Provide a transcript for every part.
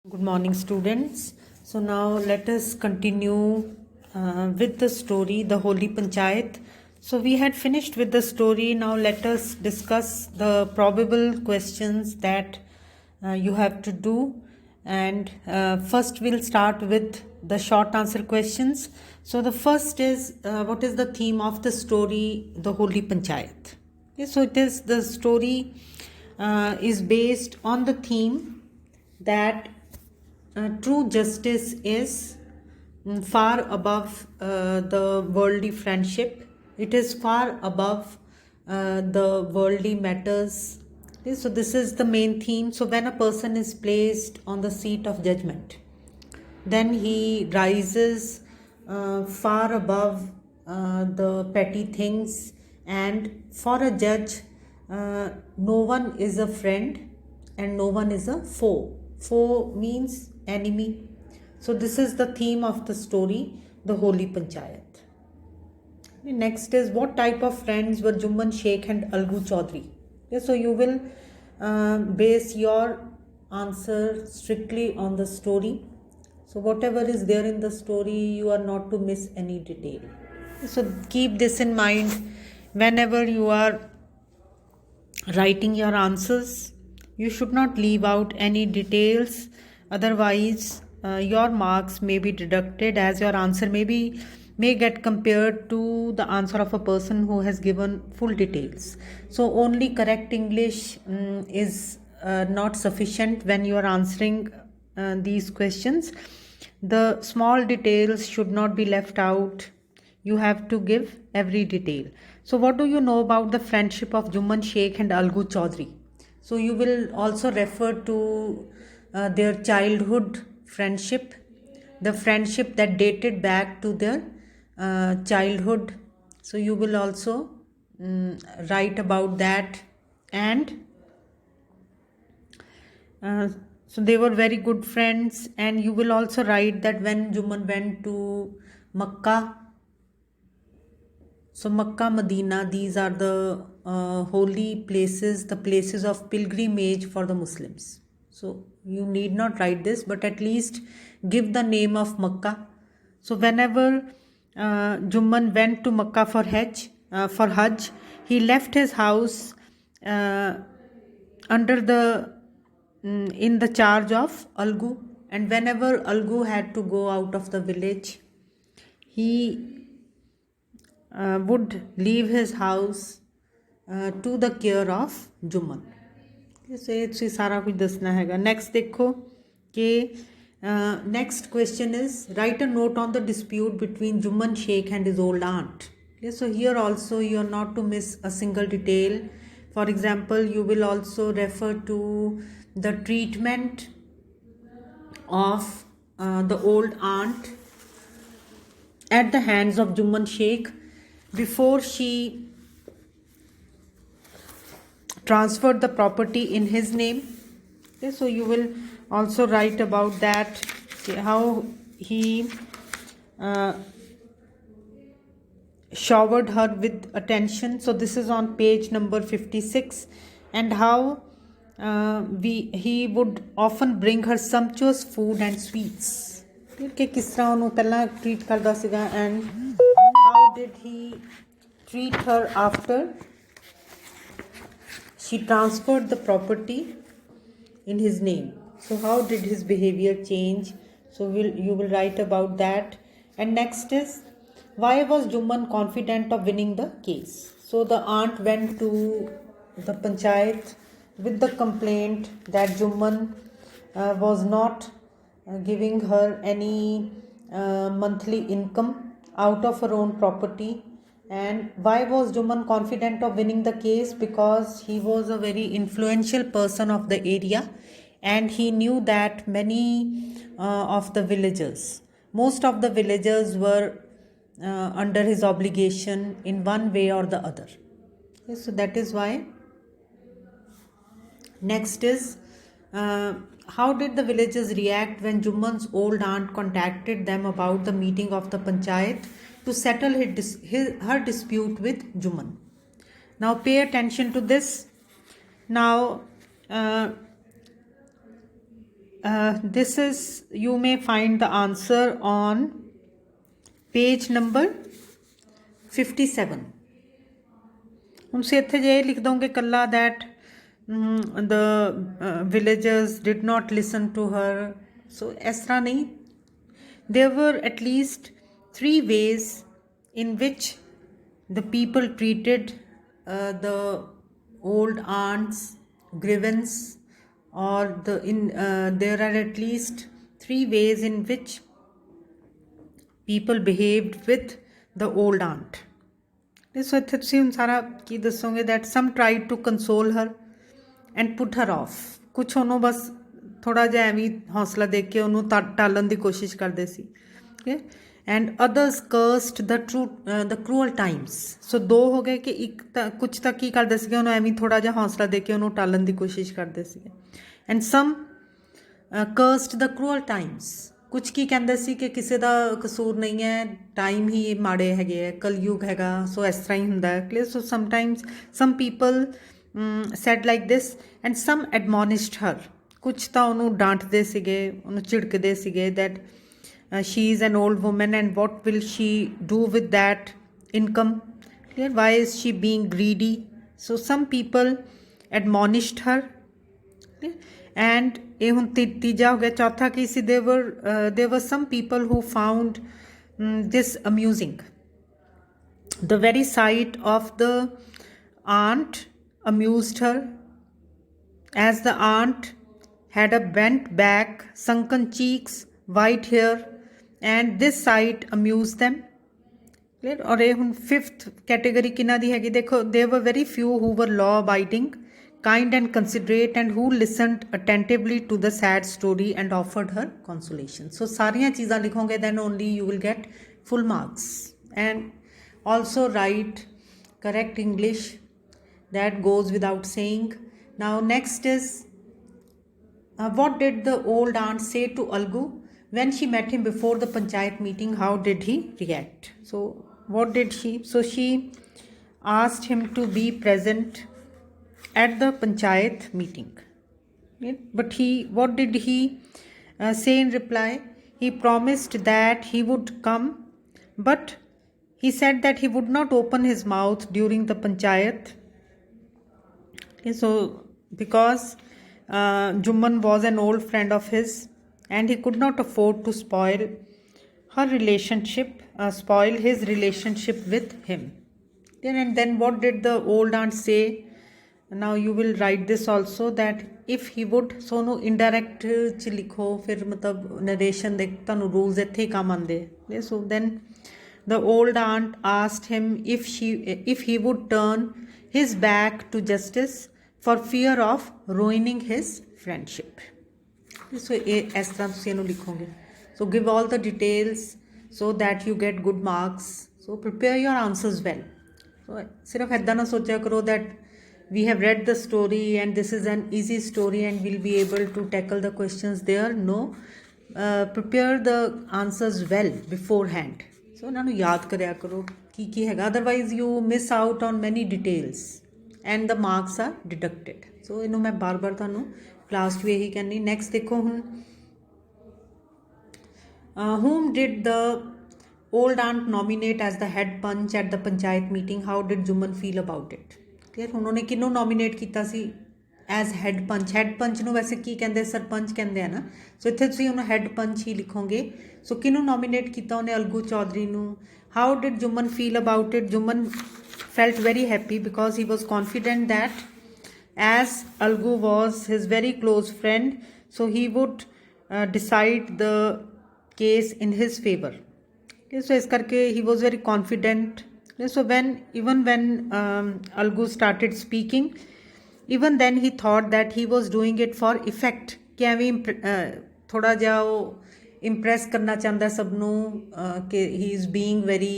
Good morning, students. So now let us continue with the story, The Holy Panchayat. So we had finished with the story. Now let us discuss the probable questions that you have to do. And first we'll start with the short answer questions. So the first is, what is the theme of the story, The Holy Panchayat? Okay, so it is the story is based on the theme that true justice is far above the worldly friendship. It is far above the worldly matters. Okay, so this is the main theme. So when a person is placed on the seat of judgment, then he rises far above the petty things. And for a judge, no one is a friend and no one is a foe. Foe means enemy. So this is the theme of the story, The Holy Panchayat. Next is, what type of friends were Jumman Sheikh and Algu Chaudhary? Okay, so you will base your answer strictly on the story. So whatever is there in the story, you are not to miss any detail. So keep this in mind whenever you are writing your answers. You should not leave out any details, otherwise your marks may be deducted, as your answer may get compared to the answer of a person who has given full details. So only correct English is not sufficient when you are answering these questions. The small details should not be left out. You have to give every detail. So what do you know about the friendship of Jumman Sheikh and Algu Chaudhary? So you will also refer to their childhood friendship, the friendship that dated back to their childhood. So you will also write about that. And so they were very good friends. And you will also write that when Jumman went to Makkah, so Makkah, Medina, these are the holy places, the places of pilgrimage for the Muslims. So you need not write this, but at least give the name of Makkah. So whenever Jumman went to Makkah for Hajj, he left his house under the in the charge of Algu. And whenever Algu had to go out of the village, he would leave his house to the care of Jumman. इसे सारा कुछ दसना हैगा. Next देखो कि next question is, write a note on the dispute between Jumman Shaikh and his old aunt. So here also you are not to miss a single detail. For example, you will also refer to the treatment of the old aunt at the hands of Jumman Sheikh before she transferred the property in his name. Okay, so you will also write about that, how he showered her with attention. So this is on page number 56. And how he would often bring her sumptuous food and sweets. कि किस तरह उन्होंने पहला treat करता सीगा, and how did he treat her after she transferred the property in his name. So how did his behavior change? So you will write about that. And next is, why was Jumman confident of winning the case? So the aunt went to the panchayat with the complaint that Jumman was not giving her any monthly income out of her own property. And why was Jumman confident of winning the case? Because he was a very influential person of the area, and he knew that many of the villagers, most of the villagers were under his obligation in one way or the other. Okay, so that is why. Next is, how did the villagers react when Jumman's old aunt contacted them about the meeting of the panchayat to settle her dispute with Jumman? Now pay attention to this. Now this is, you may find the answer on page number 57. ਹੁਣ ਤੁਸੀਂ ਇੱਥੇ ਜੇ ਲਿਖ ਦੋਗੇ ਕੱਲਾ that the villagers did not listen to her. So ਇਸ ਤਰ੍ਹਾਂ ਨਹੀਂ, there were at least 3 ways in which the people treated the old aunt's grievance, or there are at least 3 ways in which people behaved with the old aunt. So ਇੱਥੇ ਤੁਸੀਂ ਹੁਣ ਸਾਰਾ ਕੀ ਦੱਸੋਗੇ that some tried to console her and put her off. ਕੁਛ ਉਹਨੂੰ ਬਸ ਥੋੜਾ ਜਿਹਾ ਐਵੇਂ ਹੌਸਲਾ ਦੇ ਕੇ ਉਹਨੂੰ ਟਾਲਣ ਦੀ ਕੋਸ਼ਿਸ਼ ਕਰਦੇ ਸੀ, okay? And others cursed the cruel times. So ਦੋ ਹੋ ਗਏ ਕਿ ਇੱਕ ਤਾਂ ਕੁਛ ਤਾਂ ਕੀ ਕਰਦੇ ਸੀਗੇ, ਉਹਨੂੰ ਐਵੇਂ ਥੋੜਾ ਜਿਹਾ ਹੌਸਲਾ ਦੇ ਕੇ ਉਹਨੂੰ ਟਾਲਣ ਦੀ ਕੋਸ਼ਿਸ਼ ਕਰਦੇ ਸੀਗੇ. And some cursed the cruel times. ਕੁਛ ਕੀ ਕਹਿੰਦੇ ਸੀ ਕਿ ਕਿਸੇ ਦਾ ਕਸੂਰ ਨਹੀਂ ਹੈ, ਟਾਈਮ ਹੀ ਮਾੜੇ ਹੈਗੇ ਹੈ, ਕਲਯੁਗ ਹੈਗਾ, ਸੋ ਇਸ ਤਰ੍ਹਾਂ ਹੀ ਹੁੰਦਾ ਹੈ, clear. So sometimes some people said like this and some admonished her. ਕੁਛ ਤਾਂ ਉਹਨੂੰ ਡਾਂਟਦੇ ਸੀਗੇ, ਉਹਨੂੰ ਝਿੜਕਦੇ ਸੀਗੇ that she is an old woman and what will she do with that income, clear? Why is she being greedy? So some people admonished her, clear? And ਇਹ ਹੁਣ ਤੀਜਾ ਹੋ ਗਿਆ. ਚੌਥਾ ਕੀ ਸੀ, there were some people who found this amusing. The very sight of the aunt amused her, as the aunt had a bent back, sunken cheeks, white hair, and this sight amused them. Clear? और ये ਹੁਣ fifth category किना दी हैगी देखो, there were very few who were law abiding, kind and considerate, and who listened attentively to the sad story and offered her consolation. So सारियां चीज़ां लिखोगे then only you will get full marks. And also write correct English, that goes without saying. Now next is what did the old aunt say to Algu when she met him before the panchayat meeting? How did he react? So what did she? So she asked him to be present at the panchayat meeting. Yeah? But what did he say in reply? He promised that he would come, but he said that he would not open his mouth during the panchayat. Okay, so because Jumman was an old friend of his and he could not afford to spoil his relationship with him. And then what did the old aunt say? Now you will write this also, that if he would, so no indirect ch likho, fir matlab narration de tanu rules ਇੱਥੇ ਹੀ ਕੰਮ ਆਉਂਦੇ. So then the old aunt asked him if he would turn his back to justice for fear of ruining his friendship. So ਇਸ ਤਰ੍ਹਾਂ ਤੁਸੀਂ ਇਹਨੂੰ ਲਿਖੋਗੇ. So give all the details so that you get good marks. So prepare your answers well. So ਸਿਰਫ ਇੱਦਾਂ ਨਾ ਸੋਚਿਆ ਕਰੋ that we have read the story and this is an easy story and we'll be able to tackle the questions there. No, prepare the answers well beforehand. So ਇਹਨਾਂ ਨੂੰ ਯਾਦ ਕਰਿਆ ਕਰੋ ਕੀ ਹੈਗਾ, otherwise you miss out on many details and the marks are deducted. So ਇਹਨੂੰ ਮੈਂ ਬਾਰ-ਬਾਰ ਤੁਹਾਨੂੰ ਕਲਾਸ 'ਚ ਵੀ ਇਹੀ ਕਹਿੰਦੀ. ਨੈਕਸਟ ਦੇਖੋ ਹੁਣ, whom did the old aunt nominate as the head punch at the panchayat meeting? How did Juman feel about it? Clear. ਹੁਣ ਉਹਨੇ ਕਿਹਨੂੰ ਨੋਮੀਨੇਟ ਕੀਤਾ ਸੀ ਐਜ਼ ਹੈੱਡ ਪੰਚ? ਹੈੱਡ ਪੰਚ ਨੂੰ ਵੈਸੇ ਕੀ ਕਹਿੰਦੇ, ਸਰਪੰਚ ਕਹਿੰਦੇ ਆ ਨਾ. ਸੋ ਇੱਥੇ ਤੁਸੀਂ ਉਹਨੂੰ ਹੈੱਡ ਪੰਚ ਹੀ ਲਿਖੋਗੇ. ਸੋ ਕਿਹਨੂੰ ਨੋਮੀਨੇਟ ਕੀਤਾ ਉਹਨੇ? ਅਲਗੂ ਚੌਧਰੀ ਨੂੰ. How did Jumman feel about it? Jumman felt very happy because he was confident that as Algu was his very close friend, so he would decide the case in his favor. Okay, so is karke he was very confident. Okay, so even when Algu started speaking, even then he thought that he was doing it for effect, कि ਐਵੇਂ ਥੋੜਾ ਜਿਹਾ ਉਹ impress ਕਰਨਾ ਚਾਹੁੰਦਾ ਸਭ ਨੂੰ ਕਿ he is being very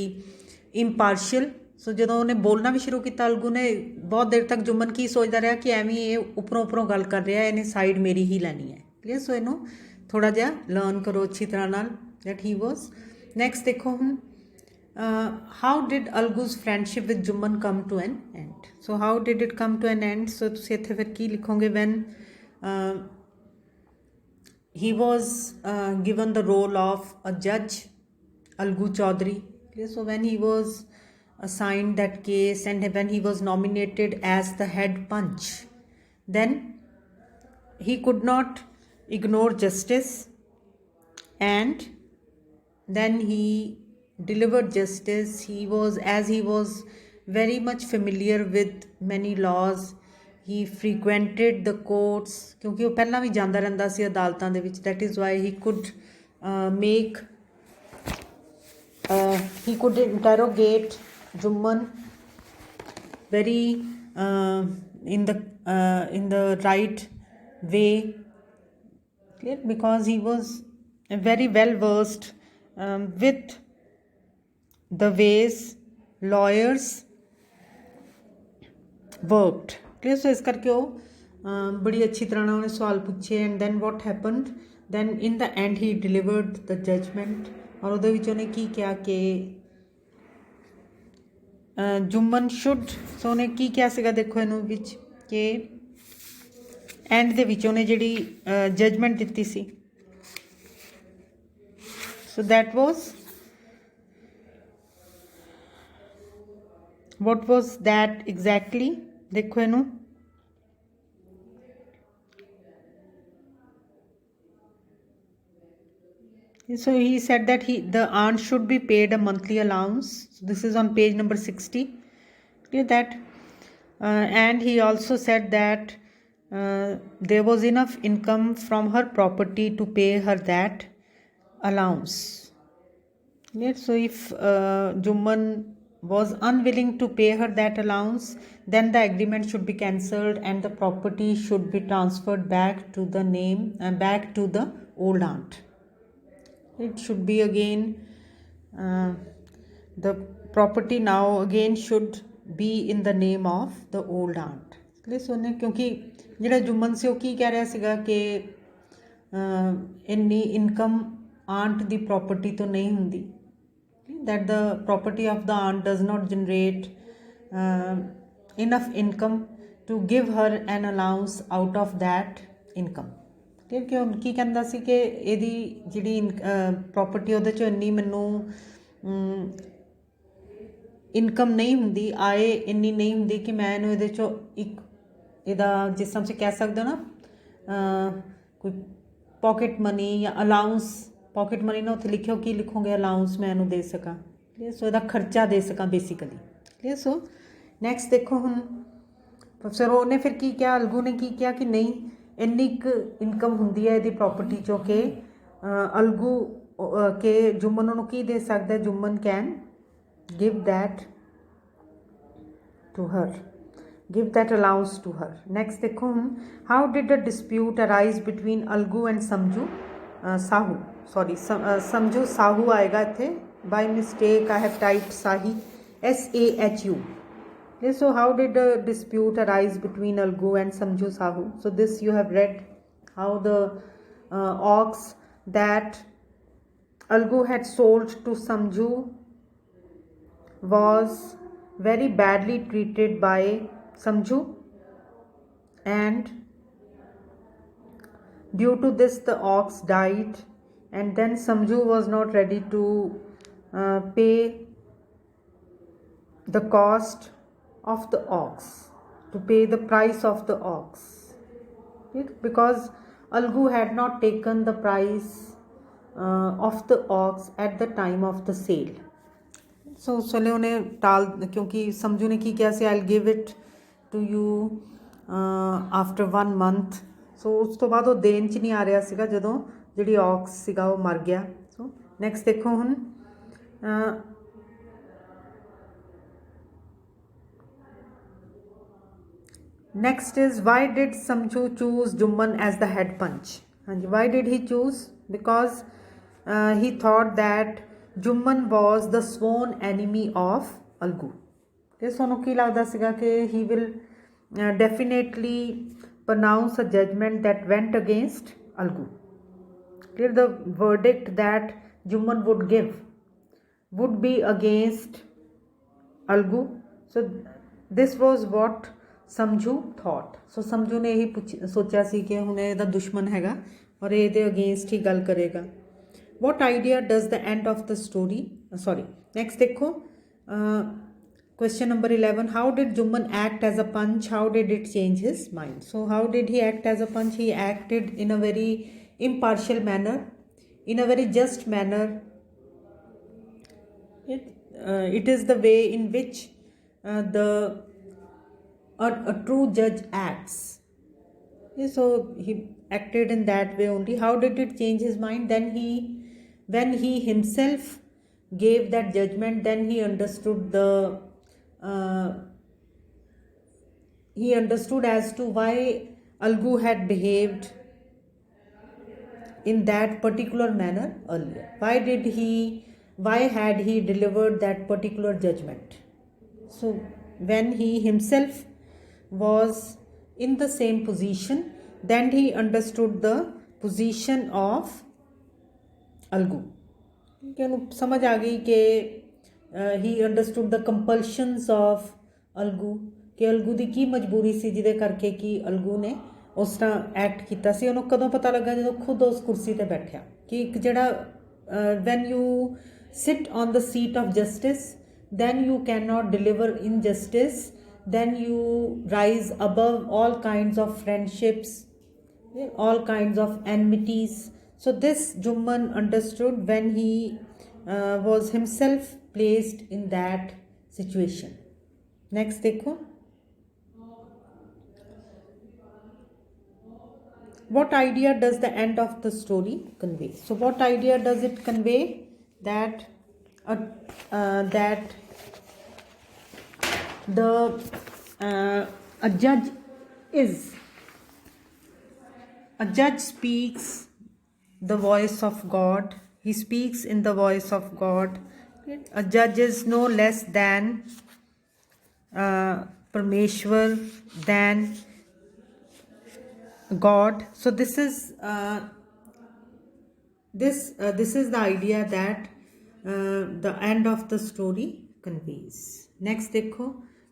impartial. ਸੋ ਜਦੋਂ ਉਹਨੇ ਬੋਲਣਾ ਵੀ ਸ਼ੁਰੂ ਕੀਤਾ ਅਲਗੂ ਨੇ, ਬਹੁਤ ਦੇਰ ਤੱਕ ਜੁਮਨ ਕੀ ਸੋਚਦਾ ਰਿਹਾ ਕਿ ਐਵੇਂ ਇਹ ਉੱਪਰੋਂ ਗੱਲ ਕਰ ਰਿਹਾ, ਇਹਨੇ ਸਾਈਡ ਮੇਰੀ ਹੀ ਲੈਣੀ ਹੈ. ਕਲੀਅਰ. ਸੋ ਇਹਨੂੰ ਥੋੜਾ ਜਿਹਾ ਲਰਨ ਕਰੋ ਅੱਛੀ ਤਰ੍ਹਾਂ ਨਾਲ that he was. ਨੈਕਸਟ ਦੇਖੋ ਹੁਣ, how did Algu's friendship with Juman come to an end? So how did it come to an end? So ਤੁਸੀਂ ਇੱਥੇ ਫਿਰ ਕੀ ਲਿਖੋਗੇ? when he was given the role of a judge, Algu Chaudhary. Okay, so when he was assigned that case and when he was nominated as the head punch, then he could not ignore justice, and then he delivered justice. He was very much familiar with many laws. He frequented the courts ਕਿਉਂਕਿ ਉਹ ਪਹਿਲਾਂ ਵੀ ਜਾਂਦਾ ਰਹਿੰਦਾ ਸੀ ਅਦਾਲਤਾਂ ਦੇ ਵਿੱਚ. that is why he could interrogate Jumman very in the right way, clear, because he was very well versed with the ways lawyers worked, clear. So ਇਸ ਕਰਕੇ ਉਹ ਬੜੀ ਅੱਛੀ ਤਰ੍ਹਾਂ ਨਾਲ ਉਹਨੇ ਸਵਾਲ ਪੁੱਛੇ, and then what happened, then in the end he delivered the judgement. ਔਰ ਉਹਦੇ ਵਿੱਚ ਉਹਨੇ ਕੀ ਕਿਹਾ ਕਿ ਜੁਮਨ ਸ਼ੁੱਡ, ਸੋ ਉਹਨੇ ਕੀ ਕਿਹਾ ਸੀਗਾ ਦੇਖੋ ਇਹਨੂੰ ਵਿੱਚ ਕਿ ਐਂਡ ਦੇ ਵਿੱਚ ਉਹਨੇ ਜਿਹੜੀ ਜਜਮੈਂਟ ਦਿੱਤੀ ਸੀ, so that was what was that exactly, ਦੇਖੋ ਇਹਨੂੰ. So he said that the aunt should be paid a monthly allowance. So this is on page number 60. Clear that? And he also said that there was enough income from her property to pay her that allowance. Clear? So if Jumman was unwilling to pay her that allowance, then the agreement should be cancelled and the property should be transferred back to the back to the old aunt. It should be again the property now again should be in the name of the old aunt. So ਉਹਨੇ ਕਿਉਂਕਿ ਜਿਹੜਾ ਜੁਮਨ ਸੀ ਉਹ ਕੀ ਕਹਿ ਰਿਹਾ ਸੀਗਾ ਕਿ ਇੰਨੀ income aunt ਦੀ property ਤੋਂ ਨਹੀਂ ਹੁੰਦੀ, that the property of the aunt does not generate enough income to give her an allowance out of that income. ਕਿਉਂਕਿ ਉਹ ਕੀ ਕਹਿੰਦਾ ਸੀ ਕਿ ਇਹਦੀ ਜਿਹੜੀ ਪ੍ਰੋਪਰਟੀ ਉਹਦੇ 'ਚੋਂ ਇੰਨੀ ਮੈਨੂੰ ਇਨਕਮ ਨਹੀਂ ਹੁੰਦੀ, ਆਏ ਇੰਨੀ ਨਹੀਂ ਹੁੰਦੀ ਕਿ ਮੈਂ ਇਹਨੂੰ ਇਹਦੇ 'ਚੋਂ ਇੱਕ ਇਹਦਾ ਜਿਸ ਤਰ੍ਹਾਂ ਤੁਸੀਂ ਕਹਿ ਸਕਦੇ ਹੋ ਨਾ ਕੋਈ ਪੋਕਟ ਮਨੀ ਜਾਂ ਅਲਾਊਂਸ, ਪੋਕਟ ਮਨੀ ਨਾ ਉੱਥੇ ਲਿਖਿਓ ਕੀ ਲਿਖੋਗੇ, ਅਲਾਊਂਸ ਮੈਂ ਇਹਨੂੰ ਦੇ ਸਕਾਂ, ਕਲੀਅਰ. ਸੋ ਇਹਦਾ ਖਰਚਾ ਦੇ ਸਕਾਂ ਬੇਸਿਕਲੀ, ਕਲੀਅਰ. ਸੋ ਨੈਕਸਟ ਦੇਖੋ ਹੁਣ ਪ੍ਰੋਫੈਸਰ ਉਹਨੇ ਫਿਰ ਕੀ ਕਿਹਾ, ਅਲਗੂ ਨੇ ਕੀ ਕਿਹਾ ਕਿ ਨਹੀਂ ਇੰਨੀ ਕੁ ਇਨਕਮ ਹੁੰਦੀ ਹੈ ਇਹਦੀ ਪ੍ਰੋਪਰਟੀ 'ਚੋਂ ਕਿ ਅਲਗੂ ਕਿ ਜੁਮਨ ਉਹਨੂੰ ਕੀ ਦੇ ਸਕਦਾ, ਜੁਮਨ can give that allowance to her. Next देखो हम, how did the dispute arise between Algu and Samju Sahu, sorry Samju Sahu आएगा इत्थे, by mistake I have typed Sahi, SAHU. Okay, so how did the dispute arise between Algu and Samju Sahu? So this you have read, how the ox that Algu had sold to Samju was very badly treated by Samju, and due to this the ox died, and then Samju was not ready to pay the cost of the ox, to pay the price of the ox, because Algu had not taken the price of the ox at the time of the sale. ਸੋ ਉਸ ਵੇਲੇ ਉਹਨੇ ਟਾਲ, ਕਿਉਂਕਿ ਸਮਝੂ ਨੇ ਕੀ ਕਿਹਾ ਸੀ, I give it to you after 1 month. ਸੋ ਉਸ ਤੋਂ ਬਾਅਦ ਉਹ ਦੇਣ 'ਚ ਨਹੀਂ ਆ ਰਿਹਾ ਸੀਗਾ ਜਦੋਂ ਜਿਹੜੀ ਔਕਸ ਸੀਗਾ ਉਹ ਮਰ ਗਿਆ. ਸੋ ਨੈਕਸਟ ਦੇਖੋ ਹੁਣ, next is why did Samjhu choose Jumman as the head panch. ਹਾਂਜੀ, why did he choose, because he thought that Jumman was the sworn enemy of Algu. ਇਸ ਉਹਨੂੰ ਕੀ ਲੱਗਦਾ ਸੀਗਾ ਕਿ he will definitely pronounce a judgment that went against Algu. Clear, the verdict that Jumman would give would be against Algu. So this was what Samju thought. So Samju ਨੇ ਇਹੀ ਸੋਚਿਆ ਸੀ ਕਿ ਹੁਣ ਇਹਦਾ ਦੁਸ਼ਮਣ ਹੈਗਾ और ਇਹਦੇ अगेंस्ट ही गल करेगा. What idea does the end of the story next देखो question number 11. How did Jumman act as a punch? How did it change his mind? So how did he act as a punch? He acted in a very impartial manner, in a very just manner. It is the way in which a true judge acts. So he acted in that way only. How did it change his mind? When he himself gave that judgment, then he understood as to why Algu had behaved in that particular manner earlier. Why had he delivered that particular judgment? So when he himself was in the same position, then he understood the position of Algu. कि उन्हें समझ आ गई कि he understood the compulsions of Algu, कि अलगू ਦੀ ਕੀ ਮਜਬੂਰੀ ਸੀ ਜਿਹਦੇ ਕਰਕੇ ਕਿ अलगू ਨੇ ਉਸ ਤਰ੍ਹਾਂ ਐਕਟ ਕੀਤਾ ਸੀ. ਉਹਨੂੰ ਕਦੋਂ ਪਤਾ ਲੱਗਾ? ਜਦੋਂ ਖੁਦ ਉਸ ਕੁਰਸੀ ਤੇ ਬੈਠਿਆ. ਕਿ ਇੱਕ ਜਿਹੜਾ when you sit on the seat of justice, then you cannot deliver injustice, then you rise above all kinds of friendships, all kinds of enmities. So this Jumman understood when he was himself placed in that situation. Next देखो. What idea does the end of the story convey? So what idea does it convey? That a judge speaks the voice of God. He speaks in the voice of God. A judge is no less than Parmeshwar, than God. So this is the idea that the end of the story conveys. Next देखो,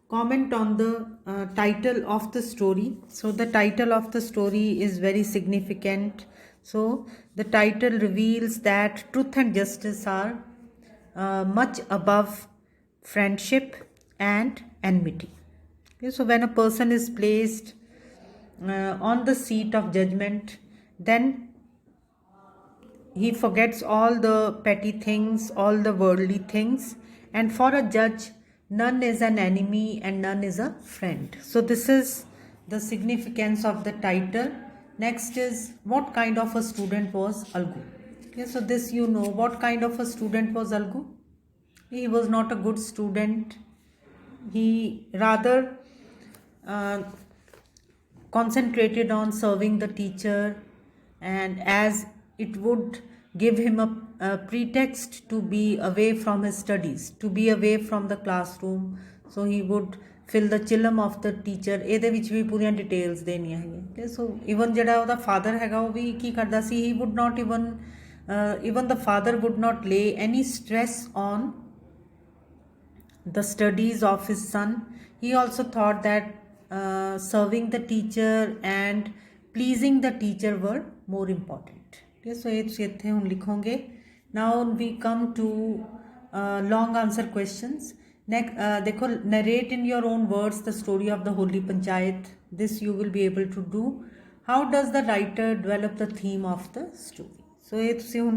comment on the title of the story. So the title of the story is very significant. So the title reveals that truth and justice are much above friendship and enmity. Okay, so when a person is placed on the seat of judgment, then he forgets all the petty things, all the worldly things, and for a judge, none is an enemy and none is a friend. So this is the significance of the title. Next is, what kind of a student was Algu? Okay, so this you know, what kind of a student was Algu? He was not a good student. He rather concentrated on serving the teacher, and as it would give him a pretext to be away from his studies, to be away from the classroom, so he would fill the chillum of the teacher. ਇਹਦੇ ਵਿੱਚ ਵੀ ਪੂਰੀਆਂ details ਦੇਣੀਆਂ ਹੈਗੀਆਂ. ਸੋ even ਜਿਹੜਾ ਉਹਦਾ father ਹੈਗਾ ਉਹ ਵੀ ਕੀ ਕਰਦਾ ਸੀ? he would not even the father would not lay any stress on the studies of his son. He also thought that serving the teacher and pleasing the teacher were more important. Okay, so ਇਹ ਤੁਸੀਂ ਇੱਥੇ ਹੁਣ ਲਿਖੋਗੇ. Now we come to long answer questions. Next देखो, narrate in your own words the story of the Holi Panchayat. This you will be able to do. How does the writer develop the theme of the story? So ਇਹ ਤੁਸੀਂ ਹੁਣ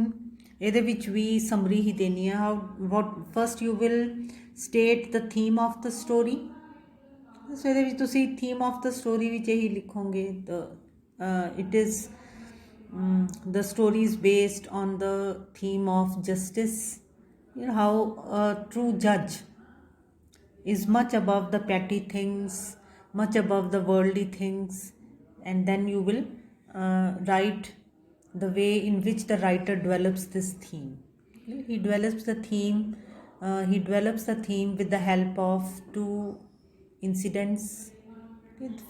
ਇਹਦੇ ਵਿੱਚ ਵੀ summary ਹੀ ਦੇਣੀ ਹੈ. First you will state the theme of the story. So ਇਹਦੇ ਵਿੱਚ ਤੁਸੀਂ theme of the story ਵਿੱਚ ਇਹੀ ਲਿਖੋਗੇ. It is the story is based on the theme of justice. You know, how a true judge is much above the petty things, much above the worldly things, and then you will write the way in which the writer develops this theme. He develops the theme. With the help of two incidents.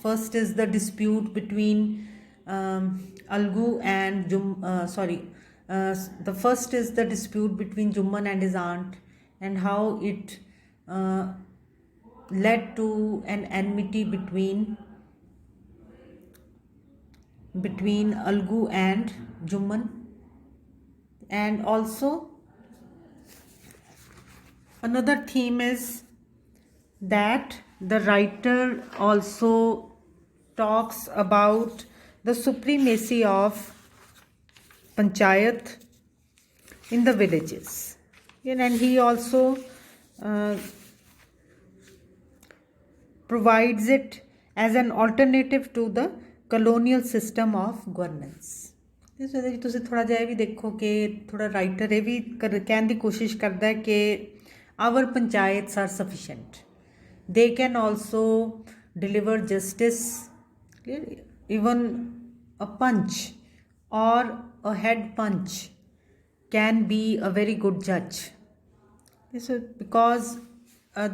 First is the dispute between Algu and the first is the dispute between Jumman and his aunt, and how it led to an enmity between between Algu and Jumman. And also another theme is that the writer also talks about the supremacy of panchayat in the villages. And he also provides it as an alternative to the colonial system of governance. ਇਸ ਇਹਦੇ ਵਿੱਚ ਤੁਸੀਂ ਥੋੜ੍ਹਾ ਜਿਹਾ ਇਹ ਵੀ ਦੇਖੋ ਕਿ ਥੋੜ੍ਹਾ ਰਾਈਟਰ ਇਹ ਵੀ ਕਹਿਣ ਦੀ ਕੋਸ਼ਿਸ਼ ਕਰਦਾ ਹੈ ਕਿ our panchayats are sufficient, they can also deliver justice. Even a punch or a head punch can be a very good judge. So because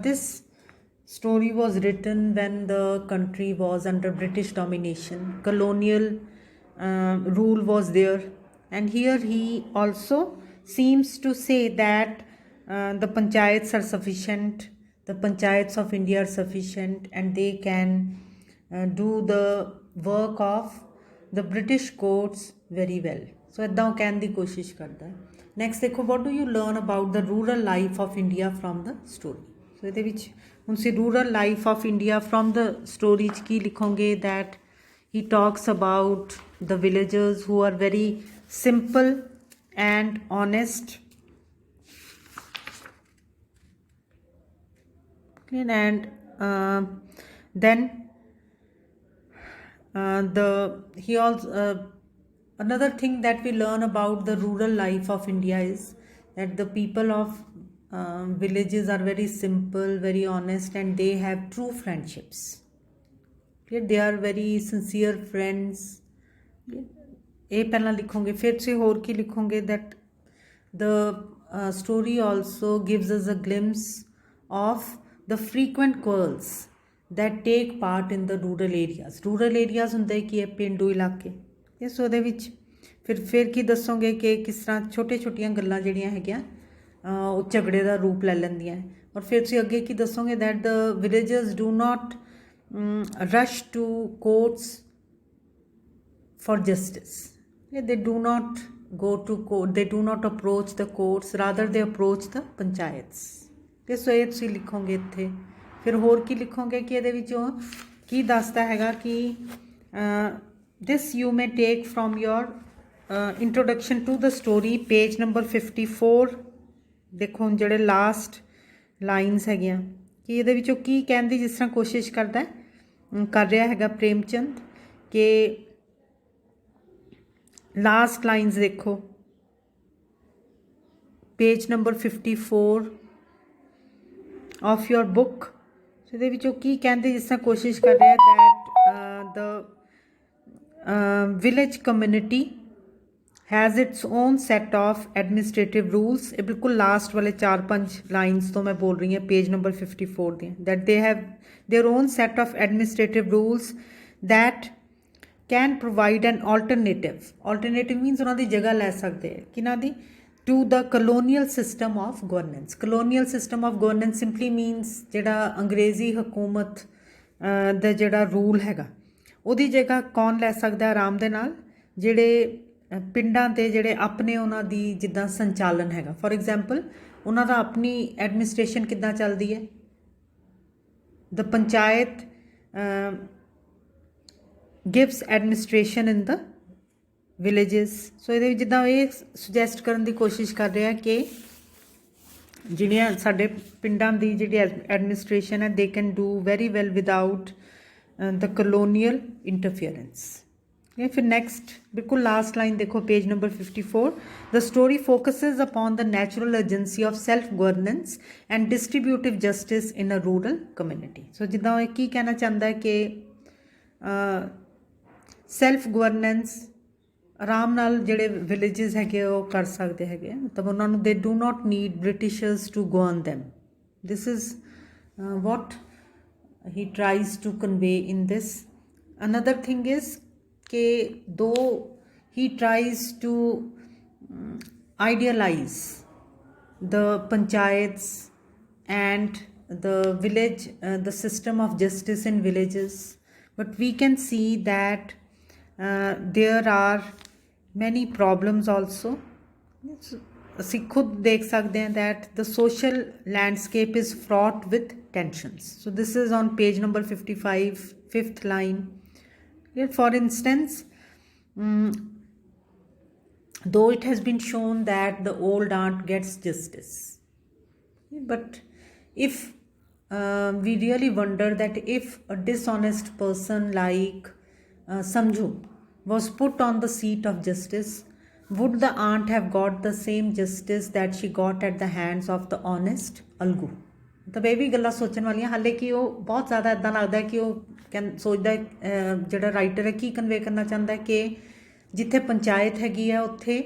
this story was written when the country was under British domination, colonial rule was there, and here he also seems to say that the panchayats are sufficient, the panchayats of India are sufficient, and they can do the work of the British courts very well. So ਇੱਦਾਂ ਉਹ ਕਹਿਣ ਦੀ ਕੋਸ਼ਿਸ਼ ਕਰਦਾ ਹੈ. Next ਦੇਖੋ, what do you learn about the rural life of India from the story? ਸੋ ਇਹਦੇ ਵਿੱਚ ਹੁਣ ਤੁਸੀਂ rural life of India from the story 'ਚ ਕੀ ਲਿਖੋਗੇ? that he talks about the villagers who are very simple and honest, and then he also another thing that we learn about the rural life of India is that the people of villages are very simple, very honest, and they have true friendships. They are very sincere friends. ਇਹ ਪਹਿਲਾਂ ਲਿਖੋਗੇ, ਫਿਰ ਤੁਸੀਂ ਹੋਰ ਕੀ ਲਿਖੋਗੇ? that the story also gives us a glimpse of the frequent quarrels that take part in the rural areas. rural areas ਹੁੰਦੇ ਕੀ ਹੈ? ਪੇਂਡੂ ਇਲਾਕੇ. ਇਸ ਉਹਦੇ ਵਿੱਚ ਫਿਰ ਕੀ ਦੱਸੋਗੇ ਕਿ ਕਿਸ ਤਰ੍ਹਾਂ ਛੋਟੀਆਂ ਗੱਲਾਂ ਜਿਹੜੀਆਂ ਹੈਗੀਆਂ ਉਹ ਝਗੜੇ ਦਾ ਰੂਪ ਲੈ ਲੈਂਦੀਆਂ. ਔਰ ਫਿਰ ਤੁਸੀਂ ਅੱਗੇ ਕੀ ਦੱਸੋਗੇ? that the villagers do not rush to courts for justice. They do not go to court, they do not approach the courts, rather they approach the panchayats. ਸੋ ਇਹ ਤੁਸੀਂ ਲਿਖੋਗੇ ਇੱਥੇ. ਫਿਰ ਹੋਰ ਕੀ ਲਿਖੋਗੇ ਕਿ ਇਹਦੇ ਵਿੱਚੋਂ ਕੀ ਦੱਸਦਾ ਹੈਗਾ ਕਿ this you may take from your introduction to the story, page number 54. ਦੇਖੋ ਹੁਣ ਜਿਹੜੇ ਲਾਸਟ ਲਾਈਨਸ ਹੈਗੀਆਂ ਕਿ ਇਹਦੇ ਵਿੱਚੋਂ ਕੀ ਕਹਿਣ ਦੀ ਜਿਸ ਤਰ੍ਹਾਂ ਕੋਸ਼ਿਸ਼ ਕਰ ਰਿਹਾ ਹੈਗਾ ਪ੍ਰੇਮਚੰਦ ਕਿ ਲਾਸਟ ਲਾਈਨਸ ਦੇਖੋ, page number 54 of your book. ਸੋ ਇਹਦੇ ਵਿੱਚੋਂ ਕੀ ਕਹਿੰਦੇ ਜਿਸ ਤਰ੍ਹਾਂ ਕੋਸ਼ਿਸ਼ ਕਰ ਰਿਹਾ that the village community has its own set of administrative rules. ਇਹ ਬਿਲਕੁਲ ਲਾਸਟ ਵਾਲੇ 4-5 ਲਾਈਨਸ ਤੋਂ ਮੈਂ ਬੋਲ ਰਹੀ ਹਾਂ, ਪੇਜ ਨੰਬਰ 54 ਦੀਆਂ. that they have their own set of administrative rules that can provide an alternative means ਉਹਨਾਂ ਦੀ ਜਗ੍ਹਾ ਲੈ ਸਕਦੇ ਹੈ ਕਿਹਨਾਂ ਦੀ? to the colonial system of governance. colonial system of governance simply means ਜਿਹੜਾ ਅੰਗਰੇਜ਼ੀ ਹਕੂਮਤ ਦਾ ਜਿਹੜਾ ਰੂਲ ਹੈਗਾ ਉਹਦੀ ਜਗ੍ਹਾ ਕੌਣ ਲੈ ਸਕਦਾ ਆਰਾਮ ਦੇ ਨਾਲ? ਜਿਹੜੇ ਪਿੰਡਾਂ ਦੇ ਜਿਹੜੇ ਆਪਣੇ ਉਹਨਾਂ ਦੀ ਜਿੱਦਾਂ ਸੰਚਾਲਨ ਹੈਗਾ. ਫੋਰ ਐਗਜ਼ਾਮਪਲ ਉਹਨਾਂ ਦਾ ਆਪਣੀ ਐਡਮਿਨਿਸਟ੍ਰੇਸ਼ਨ ਕਿੱਦਾਂ ਚੱਲਦੀ ਹੈ? the panchayat gives administration in the villages. ਸੋ ਇਹਦੇ ਵਿੱਚ ਜਿੱਦਾਂ ਇਹ ਸੁਜੈਸਟ ਕਰਨ ਦੀ ਕੋਸ਼ਿਸ਼ ਕਰ ਰਿਹਾ ਕਿ ਜਿਹੜੀਆਂ ਸਾਡੇ ਪਿੰਡਾਂ ਦੀ ਜਿਹੜੀ ਐਡਮਿਨਿਸਟ੍ਰੇਸ਼ਨ ਹੈ they can do very well without the colonial interference. ਫਿਰ ਨੈਕਸਟ ਬਿਲਕੁਲ ਲਾਸਟ ਲਾਈਨ ਦੇਖੋ, page number 54. the story focuses upon the natural agency of self governance and distributive justice in a rural community. ਸੋ ਜਿੱਦਾਂ ਇਹ ਕੀ ਕਹਿਣਾ ਚਾਹੁੰਦਾ ਹੈ ਕਿ self governance ਆਰਾਮ ਨਾਲ ਜਿਹੜੇ ਵਿਲੇਜਸ ਹੈਗੇ ਉਹ ਕਰ ਸਕਦੇ ਹੈਗੇ, ਮਤਲਬ ਉਹਨਾਂ ਨੂੰ ਦੇ do not need Britishers to govern them. This is what he tries to convey in this. Another thing is कि though he tries to idealize the panchayats and the village, the system of justice in villages, but we can see that there are many problems also. ਅਸੀਂ ਖੁਦ ਦੇਖ ਸਕਦੇ ਹਾਂ that the social landscape is fraught with tensions. So this is on page number 55, fifth line. Here, for instance, though it has been shown that the old aunt gets justice, but if we really wonder that if a dishonest person like Samju was put on the seat of justice, would the aunt have got the same justice that she got at the hands of the honest Algu? ਤਾਂ ਇਹ ਵੀ ਗੱਲਾਂ ਸੋਚਣ ਵਾਲੀਆਂ, ਹਾਲੇ ਕਿ ਉਹ ਬਹੁਤ ਜ਼ਿਆਦਾ ਇੱਦਾਂ ਲੱਗਦਾ ਕਿ ਉਹ ਸੋਚਦਾ ਜਿਹੜਾ ਰਾਈਟਰ ਹੈ ਕੀ ਕਨਵੇ ਕਰਨਾ ਚਾਹੁੰਦਾ ਕਿ ਜਿੱਥੇ ਪੰਚਾਇਤ ਹੈਗੀ ਆ ਉੱਥੇ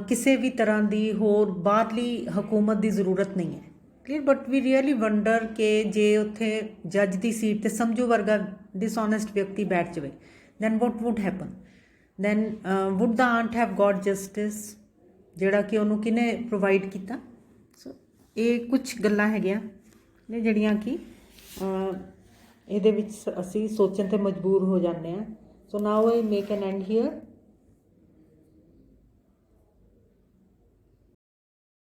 ਕਿਸੇ ਵੀ ਤਰ੍ਹਾਂ ਦੀ ਹੋਰ ਬਾਹਰਲੀ ਹਕੂਮਤ ਦੀ ਜ਼ਰੂਰਤ ਨਹੀਂ ਹੈ, clear. But we really wonder ਕਿ ਜੇ ਉੱਥੇ ਜੱਜ ਦੀ ਸੀਟ 'ਤੇ ਸਮਝੂ ਵਰਗਾ ਡਿਸਓਨੈਸਟ ਵਿਅਕਤੀ ਬੈਠ ਜਾਵੇ, then what would happen? then would the aunt have got justice ਜਿਹੜਾ ਕਿ ਉਹਨੂੰ ਕਿਹਨੇ ਪ੍ਰੋਵਾਈਡ ਕੀਤਾ? ਸੋ ਇਹ ਕੁਝ ਗੱਲਾਂ ਹੈਗੀਆਂ ਨੇ ਜਿਹੜੀਆਂ ਕਿ ਇਹਦੇ ਵਿੱਚ ਅਸੀਂ ਸੋਚਣ 'ਤੇ ਮਜਬੂਰ ਹੋ ਜਾਂਦੇ ਹਾਂ। So now I make an end here.